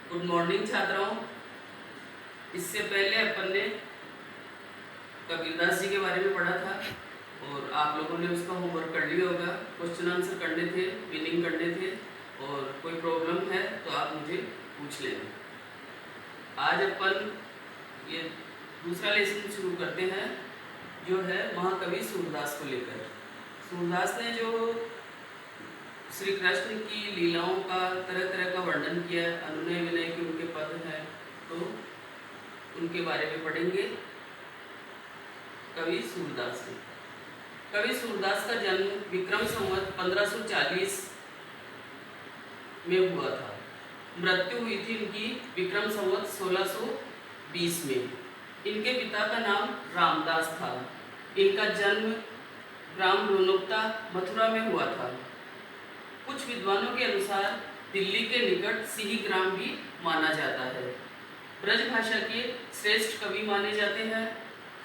Good morning छात्रों। इससे पहले अपन ने कबीरदास जी के बारे में पढ़ा था और आप लोगों ने उसका होमवर्क कर लिया होगा। क्वेश्चन आंसर करने थे, मीनिंग करने थे, और कोई प्रॉब्लम है तो आप मुझे पूछ लेना। आज अपन ये दूसरा लेसन शुरू करते हैं, जो है महाकवि सूरदास को लेकर। सूरदास ने जो श्री कृष्ण की लीलाओं का तरह तरह का वर्णन किया, अनुनय विनय के उनके पद हैं, तो उनके बारे में पढ़ेंगे। कवि सूरदास। कवि सूरदास का जन्म विक्रम संवत 1540 में हुआ था। मृत्यु हुई थी इनकी विक्रम संवत 1620 में। इनके पिता का नाम रामदास था। इनका जन्म ग्राम रोनुकता मथुरा में हुआ था। कुछ विद्वानों के अनुसार दिल्ली के निकट सिही ग्राम भी माना जाता है। ब्रज भाषा के श्रेष्ठ कवि माने जाते हैं।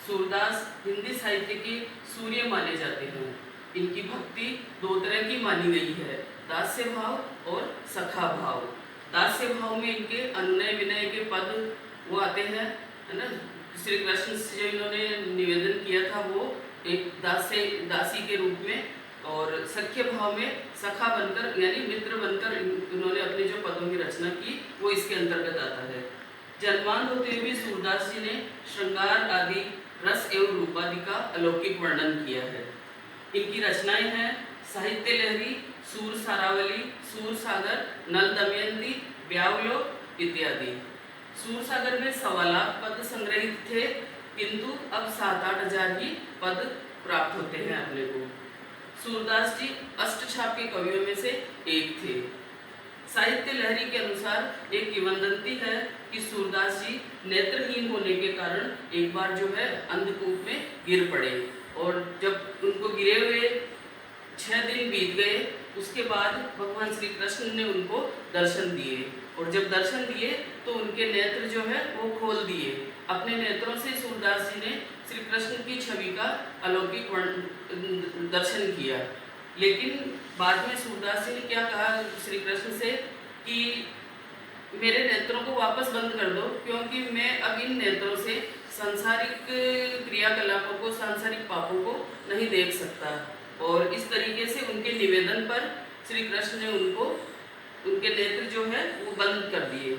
सूरदास हिंदी साहित्य के सूर्य माने जाते हैं। इनकी भक्ति दो तरह की मानी गई है, दास्य भाव और सखा भाव। दास्य भाव में इनके अनुनय विनय के पद वो आते हैं, है ना। श्री कृष्ण से जो इन्होंने निवेदन किया था वो एक दासी के रूप में, और सख्य भाव में सखा बनकर यानी मित्र बनकर इन्होंने अपने जो पदों की रचना की वो इसके अंतर्गत आता है। जन्मांत होते हुए सूरदास जी ने श्रृंगार आदि रस एवं रूपादि का अलौकिक वर्णन किया है। इनकी रचनाएं हैं साहित्य लहरी, सूर सारावली, सूर सागर, नल दमयंती, ब्यावलोक इत्यादि। सूर सागर में 1.25 लाख पद संग्रहित थे, किंतु अब 7-8 हजार ही पद प्राप्त होते हैं अपने को। सूरदास जी अष्टछाप के कवियों में से एक थे। साहित्य लहरी के अनुसार एक किंवदंती है कि सूरदास जी नेत्रहीन होने के कारण एक बार जो है अंधकूप में गिर पड़े, और जब उनको गिरे हुए 6 दिन बीत गए, उसके बाद भगवान श्री कृष्ण ने उनको दर्शन दिए, और जब दर्शन दिए तो उनके नेत्र जो है वो खोल दिए। अपने नेत्रों से सूरदास जी ने श्री कृष्ण की छवि का अलौकिक दर्शन किया। लेकिन बाद में सूरदास जी ने क्या कहा श्री कृष्ण से कि मेरे नेत्रों को वापस बंद कर दो, क्योंकि मैं अब इन नेत्रों से सांसारिक क्रियाकलापों को, सांसारिक पापों को नहीं देख सकता। और इस तरीके से उनके निवेदन पर श्री कृष्ण ने उनके नेत्र जो है वो बंद कर दिए,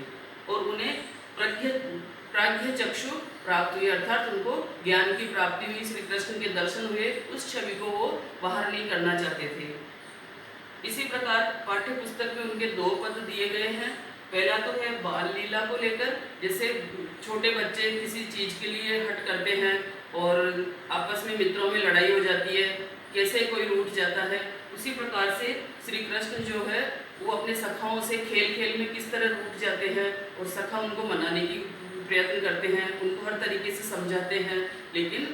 और उन्हें प्राज्ञ चक्षु प्राप्त हुई, अर्थात उनको ज्ञान की प्राप्ति हुई। श्री कृष्ण के दर्शन हुए, उस छवि को वो बाहर नहीं करना चाहते थे। इसी प्रकार पाठ्य पुस्तक में उनके 2 पद दिए गए हैं। पहला तो है बाल लीला को लेकर, जैसे छोटे बच्चे किसी चीज के लिए हट करते हैं और आपस में मित्रों में लड़ाई हो जाती है, कैसे कोई रूठ जाता है, उसी प्रकार से श्री कृष्ण जो है वो अपने सखाओं से खेल खेल में किस तरह रूठ जाते हैं, और सखा उनको मनाने की प्रयत्न करते हैं, उनको हर तरीके से समझाते हैं, लेकिन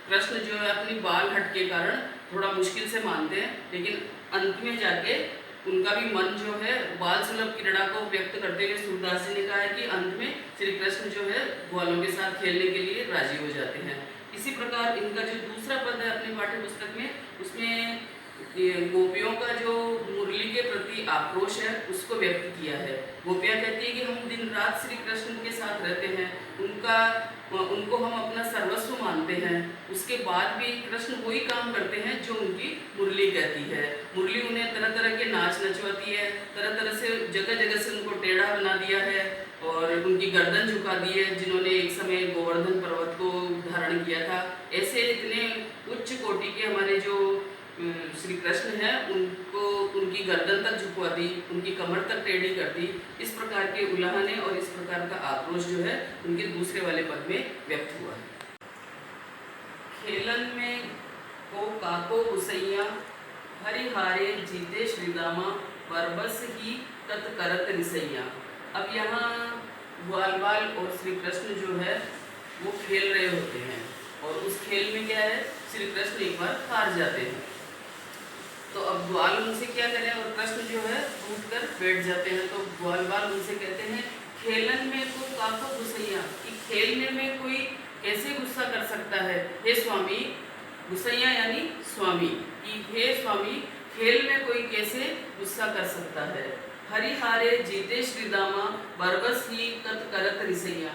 कृष्ण जो है अपनी बाल हट के कारण थोड़ा मुश्किल से मानते हैं। लेकिन अंत में जाके उनका भी मन जो है बाल सुलभ क्रीड़ा को व्यक्त करते हुए सूरदास जी ने कहा है कि अंत में श्री कृष्ण जो है ग्वालों के साथ खेलने के लिए राजी हो जाते हैं। इसी प्रकार इनका जो दूसरा पद है अपनी पाठ्य पुस्तक में, उसमें गोपियों का जो मुरली के प्रति आक्रोश है उसको व्यक्त किया है। गोपियाँ कहती है कि हम दिन रात श्री कृष्ण के साथ रहते हैं, उनको हम अपना सर्वस्व मानते हैं, उसके बाद भी कृष्ण वही काम करते हैं जो उनकी मुरली कहती है। मुरली उन्हें तरह तरह के नाच नचवाती है, तरह तरह से जगह जगह से उनको टेढ़ा बना दिया है और उनकी गर्दन झुका दी है। जिन्होंने एक समय गोवर्धन पर्वत को धारण किया था, ऐसे इतने उच्च कोटि के हमारे जो श्री कृष्ण है उनको उनकी गर्दन तक झुकवा दी, उनकी कमर तक टेढ़ी कर दी। इस प्रकार के उल्लाहने और इस प्रकार का आक्रोश जो है उनके दूसरे वाले पद में व्यक्त हुआ है। खेलन में को काको उसैया, हरिहारे जीते श्रीदामा, बरबस ही तत् करत रिसैया। अब यहाँ ग्वाल बाल और श्री कृष्ण जो है वो खेल रहे होते हैं, और उस खेल में क्या है, श्री कृष्ण एक बार हार जाते हैं, तो अब ग्वाल उनसे क्या करें, और कृष्ण जो है टूट कर बैठ जाते हैं। तो ग्वाल बाल उनसे कहते हैं खेलन में को काको गुस्सैया, कि खेलने में कोई कैसे गुस्सा कर सकता है, हे स्वामी। गुस्सैया यानी स्वामी, कि हे स्वामी खेल में कोई कैसे गुस्सा कर सकता है। हरिहारे जीते श्रीदामा बरबस ही कत करत रिसैया।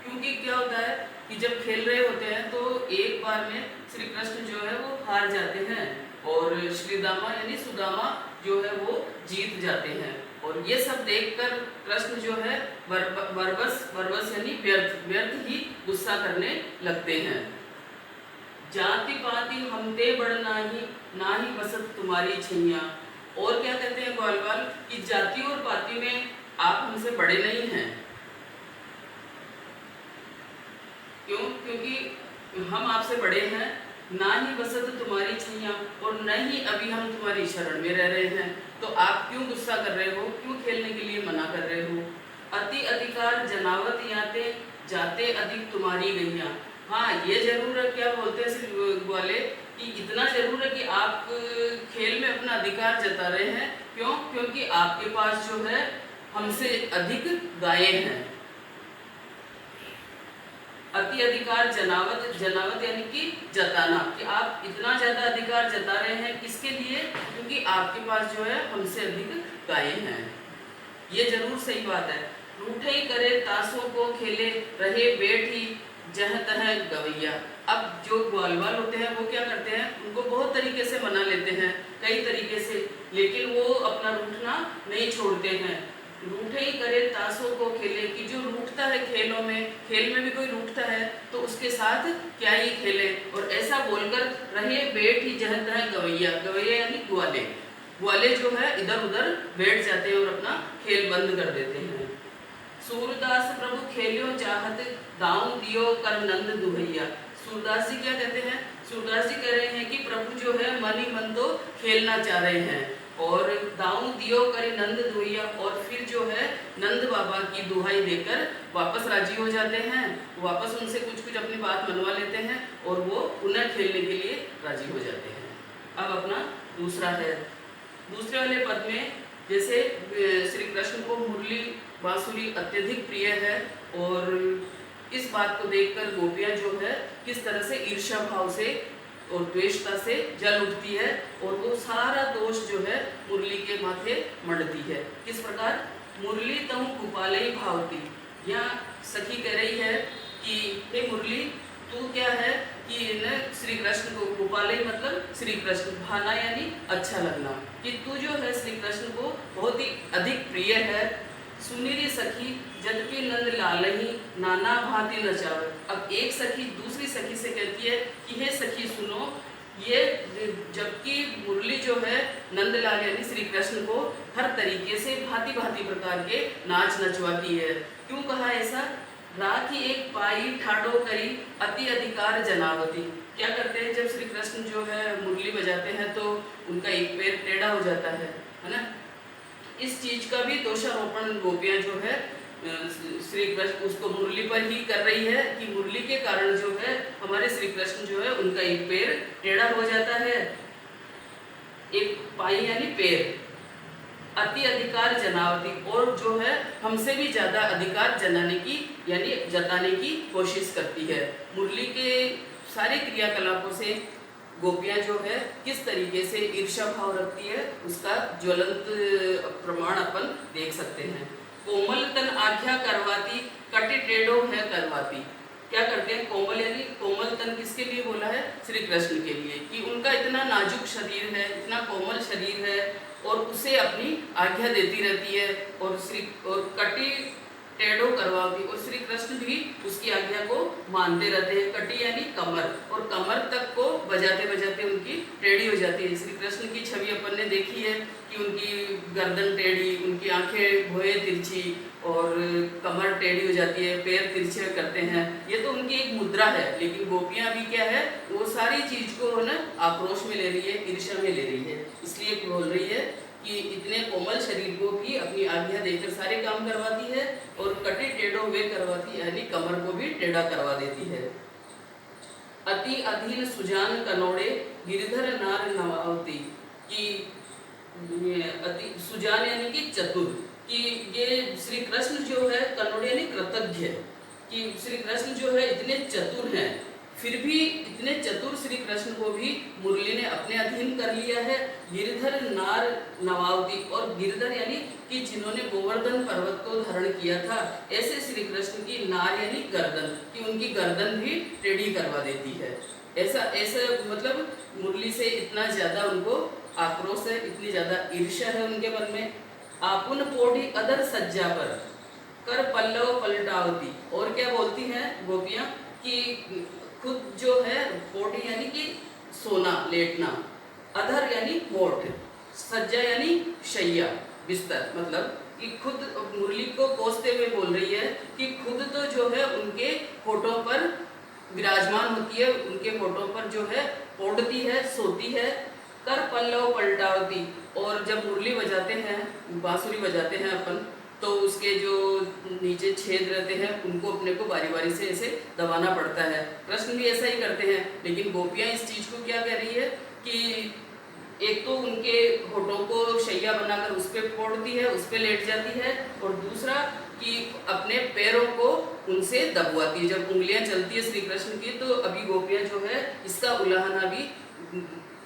क्योंकि क्या होता है कि जब खेल रहे होते हैं तो एक बार में श्री कृष्ण जो है वो हार जाते हैं और श्रीदामा यानी सुदामा जो है वो जीत जाते हैं। और ये सब देखकर कृष्ण जो है बरबस यानी व्यर्थ ही गुस्सा करने लगते हैं। जाति पाति हमते बड़ नाही बसत तुम्हारी छैया। और क्या कहते हैं ग्वालवाल कि जाति और पाति में आप हमसे बड़े नहीं हैं। क्यों? क्योंकि हम आपसे बड़े हैं। ना ही बसत तुम्हारी छैया, और न ही अभी हम तुम्हारी शरण में रह रहे हैं, तो आप क्यों गुस्सा कर रहे हो, क्यों खेलने के लिए मना कर रहे हो। अति अधिकार जनावत याते जाते अधिक तुम्हारी गैया। हाँ, ये जरूर है, क्या बोलते हैं सिर्फ वाले कि इतना जरूर है कि आप खेल में अपना अधिकार जता रहे हैं। क्यों? क्योंकि आपके पास जो है हमसे अधिक गायें हैं। अति अधिकार जनावत यानी कि जताना, कि आप इतना ज्यादा अधिकार जता रहे हैं, किसके लिए? क्योंकि आपके पास जो है हमसे अधिक गायें हैं। ये जरूर सही बात है। रूठे ही करे ताशों को खेले रहे बैठी जह तह गवैया। अब जो ग्वालवाल होते हैं वो क्या करते हैं, उनको बहुत तरीके से मना लेते हैं, कई तरीके से, लेकिन वो अपना रूठना नहीं छोड़ते हैं। रूठे ही करे ताशों को खेले, कि जो रूठता है खेलों में, खेल में भी कोई रूठता है तो उसके साथ क्या ही खेले। और ऐसा बोलकर रहे बैठ ही जह तह गवैया। गवैया यानी ग्वाले। ग्वाले जो है इधर उधर बैठ जाते हैं और अपना खेल बंद कर देते हैं। सूरदास प्रभु खेलियो चाहत दाऊं दियो कर नंद दुहैया। सूरदास जी क्या कहते हैं? सूरदास जी कह रहे हैं कि प्रभु जो है मन ही मन तो खेलना चाह रहे हैं, और दाऊं दियो करे नंद दुहैया, और फिर जो है नंद बाबा की दुहाई देकर वापस राजी हो जाते हैं। वापस उनसे कुछ अपनी बात मनवा लेते हैं और वो पुनः खेलने के लिए राजी हो जाते हैं। अब अपना दूसरा है, दूसरे वाले पद में जैसे श्री कृष्ण को मुरली बांसुरी अत्यधिक प्रिय है, और इस बात को देखकर गोपियां जो है किस तरह से ईर्ष्या भाव से और द्वेषता से जल उठती है, और वो सारा दोष जो है मुरली के माथे मढ़ती है। किस प्रकार? मुरली तहु कुपालई भावती। यहाँ सखी कह रही है कि हे मुरली, तू क्या है कि न श्री कृष्ण को, गोपालई मतलब श्री कृष्ण, भाना यानी अच्छा लगना, कि तू जो है श्री कृष्ण को बहुत ही अधिक प्रिय है। सुनीरी सखी जद के नंद लालही नाना भांति नचावे। अब एक सखी दूसरी सखी से कहती है कि हे सखी सुनो, ये जबकि मुरली जो है नंदलाल यानी श्री कृष्ण को हर तरीके से भांति भांति प्रकार के नाच नचवाती है। क्यों कहा ऐसा? राखी एक पाई ठाडो करी अति अधिकार जनावती। क्या करते हैं जब श्री कृष्ण जो है मुरली बजाते हैं तो उनका एक पैर टेढ़ा हो जाता है ना। इस चीज का भी दोषारोपण गोपियां जो है श्री कृष्ण उसको मुरली पर ही कर रही है, कि मुरली के कारण जो है हमारे श्री कृष्ण जो है उनका एक पैर टेढ़ा हो जाता है। एक पाई यानी पैर, अति अधिकार जनावती, और जो है हमसे भी ज्यादा अधिकार जनाने की यानी जताने की कोशिश करती है। मुरली के सारे क्रियाकलापों से गोपियां जो है किस तरीके से ईर्ष्या भाव रखती है उसका ज्वलंत प्रमाण अपन देख सकते हैं। कोमल तन आज्ञा करवाती कटे टेढ़ो है करवाती। क्या करते हैं? कोमल यानी कोमल तन किसके लिए बोला है? श्री कृष्ण के लिए, कि उनका इतना नाजुक शरीर है, इतना कोमल शरीर है, और उसे अपनी आज्ञा देती रहती है, और कटी टेढ़ो करवाती, और श्री कृष्ण भी उसकी आज्ञा को मानते रहते हैं। कटी यानी कमर, और कमर तक को बजाते बजाते उनकी टेढ़ी हो जाती है। श्री कृष्ण की छवि अपन ने देखी है कि उनकी गर्दन टेढ़ी, उनकी आंखें भोए तिरछी, और कमर टेढ़ी हो जाती है, पैर तिरछे करते हैं। ये तो उनकी एक मुद्रा है, लेकिन गोपियां भी क्या है, वो सारी चीज को है ना आक्रोश में ले रही है, ईर्ष्या में ले रही है। इसलिए बोल रही है कि इतने कोमल शरीर को भी अपनी आज्ञा देकर सारे काम करवाती है, और कटे टेढ़ो वे करवाती यानी कमर को भी टेढ़ा करवा देती है। अति अधीन सुजान कनोड़े गिरधर नार नवावती, कि अति सुजान यानी कि चतुर, कि ये श्री कृष्ण जो है कनोड़े यानी कृतज्ञ, कि श्री कृष्ण जो है इतने चतुर हैं, फिर भी इतने चतुर श्री कृष्ण को भी मुरली ने अपने अधीन कर लिया है। गिरधर नार नवावती, और गिरधर यानी कि जिन्होंने गोवर्धन पर्वत को धारण किया था, ऐसे श्री कृष्ण की नार यानी गर्दन, कि उनकी गर्दन भी टेढ़ी करवा देती है। ऐसा ऐसा मतलब मुरली से इतना ज्यादा उनको आक्रोश है, इतनी ज्यादा ईर्ष्या है उनके मन में। आपुन पोढ़ी अदर सज्जा पर कर पल्लव पलटावती। और क्या बोलती हैं गोपियां कि खुद जो है पोढ़ी यानी कि सोना लेटना, अधर यानी होठ, सज्जा यानी शैया बिस्तर, मतलब कि खुद मुरली को कोसते हुए बोल रही है कि खुद तो जो है उनके होठों पर विराजमान होती है, उनके होठों पर जो है ओढ़ती है, सोती है। कर पल्लव पलटावती। और जब मुरली बजाते हैं, बांसुरी बजाते हैं अपन, तो उसके जो नीचे छेद रहते हैं उनको अपने को बारी बारी से ऐसे दबाना पड़ता है। कृष्ण भी ऐसा ही करते हैं, लेकिन गोपियां इस चीज को क्या कह रही है कि एक तो उनके होठों को शैया बनाकर उस पर फोड़ती है, उस पर लेट जाती है, और दूसरा कि अपने पैरों को उनसे दबवाती है। जब उंगलियां चलती है श्री कृष्ण की, तो अभी गोपियां जो है इसका उलाहना भी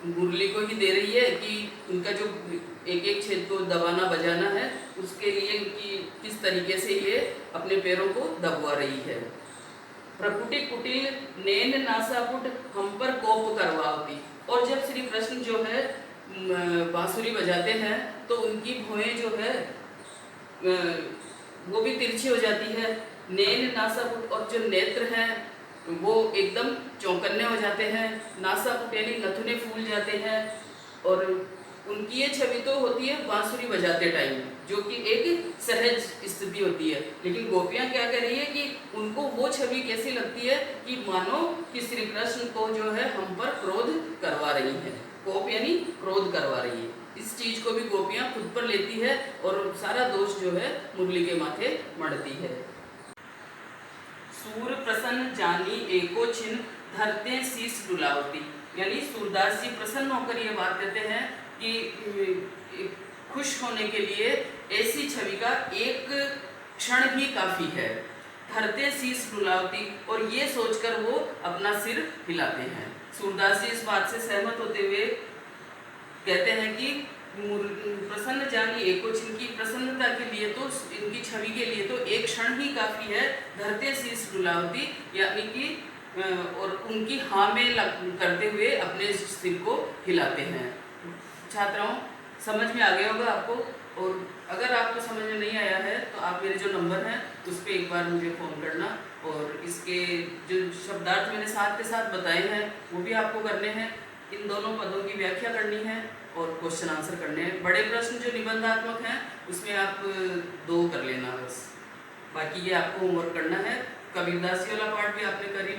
मुरली को ही दे रही है कि उनका जो एक एक छेद को दबाना बजाना है, उसके लिए कि किस तरीके से ये अपने पैरों को दबवा रही है। प्रकुटि कुटिल नैन नासापुट हम पर कोप करवाती। और जब श्री कृष्ण जो है बांसुरी बजाते हैं, तो उनकी भुएं जो है वो भी तिरछी हो जाती है। नैन नासापुट, और जो नेत्र हैं वो एकदम चौंकन्ने हो जाते हैं। नासापुट यानी नथुने फूल जाते हैं। और उनकी ये छवि तो होती है बांसुरी बजाते टाइम, जो कि एक सहज स्थिति होती है, लेकिन गोपियां क्या कह रही है कि उनको वो छवि कैसी लगती है कि मानो कि श्री कृष्ण को जो है हम पर क्रोध करवा रही है। कोप यानी क्रोध करवा रही है। इस चीज को भी गोपियां खुद पर लेती है और सारा दोष जो है मुरली के माथे मढ़ती है। सूर प्रसन्न जानी एको छिन धरते शीश डुलावती। यानी सूरदास जी प्रसन्न होकर ये बात कहते हैं कि खुश होने के लिए ऐसी छवि का एक क्षण ही काफी है। धरते शीश डुलावती, और ये सोचकर वो अपना सिर हिलाते हैं। सूरदास जी इस बात से सहमत होते हुए कहते हैं कि प्रसन्न जानी एको छिन की प्रसन्नता के लिए तो, इनकी छवि के लिए तो एक क्षण ही काफी है। धरते शीश डुलावती यानी कि और उनकी हाँ में करते हुए अपने सिर को हिलाते हैं। छात्राओं, समझ में आ गया होगा आपको, और अगर आपको समझ में नहीं आया है तो आप मेरे जो नंबर है उस पर एक बार मुझे फ़ोन करना, और इसके जो शब्दार्थ मैंने साथ के साथ बताए हैं वो भी आपको करने हैं। इन दोनों पदों की व्याख्या करनी है और क्वेश्चन आंसर करने हैं। बड़े प्रश्न जो निबंधात्मक हैं उसमें आप 2 कर लेना बस, बाकी ये आपको होमवर्क करना है। कबीरदास जी वाला पार्ट भी आपने कर ही